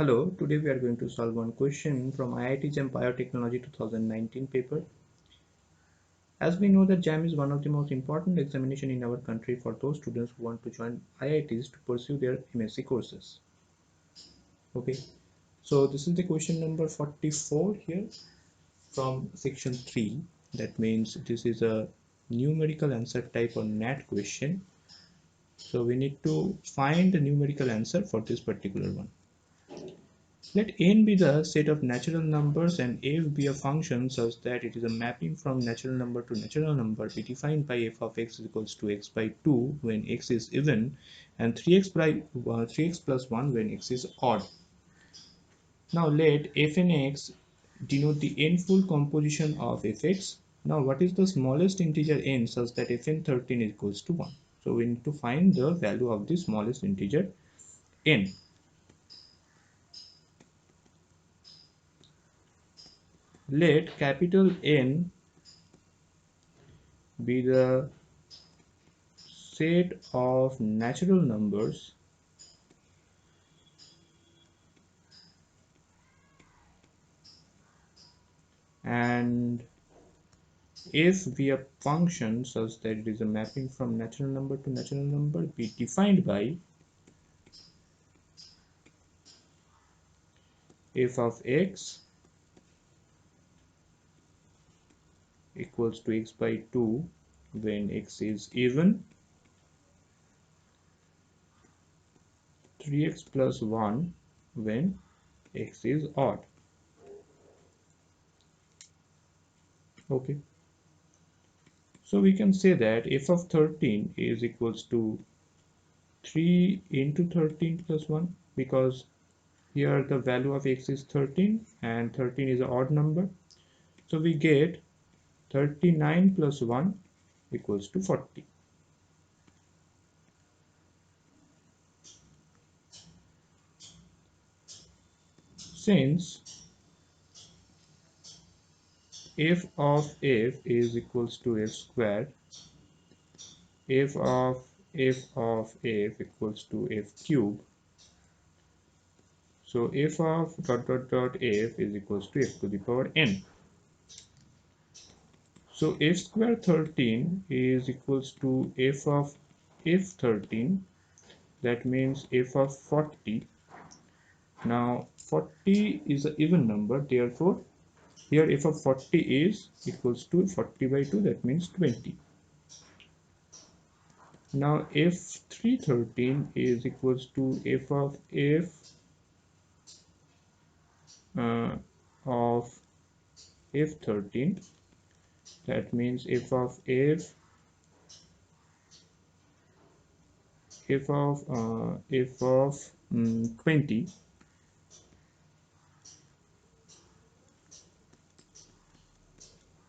Hello, today we are going to solve one question from IIT JAM Biotechnology 2019 paper. As we know that JAM is one of the most important examination in our country for those students who want to join IITs to pursue their M.Sc courses. Okay, so this is the question number 44 here from section 3. That means this is a numerical answer type or NAT question. So we need to find the numerical answer for this particular one. Let n be the set of natural numbers and f be a function such that it is a mapping from natural number to natural number be defined by f of x is equals to x by 2 when x is even and 3x plus 1 when x is odd. Now let f and x denote the n-fold composition of fx. Now what is the smallest integer n such that fn13 is equals to 1? So we need to find the value of the smallest integer n. Let capital N be the set of natural numbers and f be a function such that it is a mapping from natural number to natural number be defined by f of x equals to x by 2 when x is even, 3x plus 1 when x is odd. Okay, so we can say that f of 13 is equals to 3 into 13 plus 1 because here the value of x is 13 and 13 is an odd number, so we get 39 plus 1 equals to 40. Since f of f is equals to f squared, f of f equals to f cube, so f of f is equals to f to the power n. So f square 13 is equals to f of f13, that means f of 40. Now 40 is an even number, therefore here f of 40 is equals to 40 by 2, that means 20. Now f313 is equals to f of f13, that means f of 20.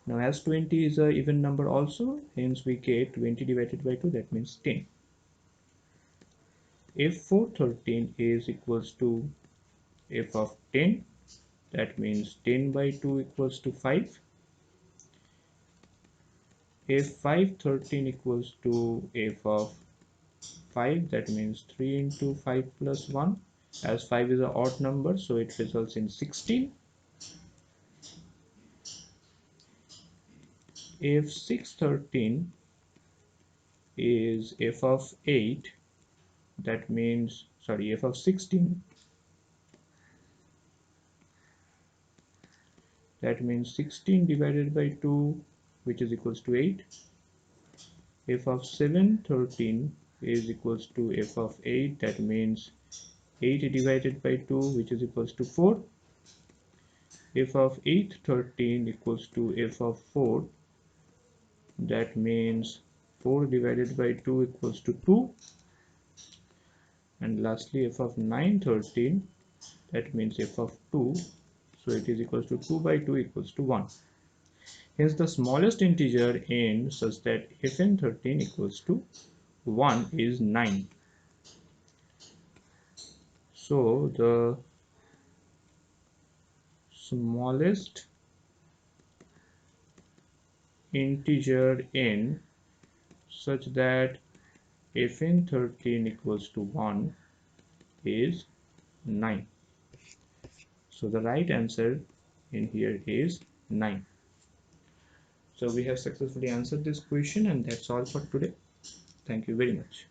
Now as 20 is an even number also, hence we get 20 divided by 2, that means 10. f413 is equals to f of 10, that means 10 by 2 equals to 5. f513 equals to f of 5, that means 3 into 5 plus 1, as 5 is an odd number, so it results in 16. f613 is f of 8, that means f of 16, that means 16 divided by 2, which is equals to 8. f of 713 is equals to f of 8, that means 8 divided by 2, which is equals to 4. f of 813 equals to f of 4, that means 4 divided by 2 equals to 2. And lastly f of 913, that means f of 2, so it is equals to 2 by 2 equals to 1. Hence the smallest integer n such that fn13 equals to 1 is 9. So the smallest integer n such that fn13 equals to 1 is 9. So the right answer in here is 9. So we have successfully answered this question, and that's all for today. Thank you very much.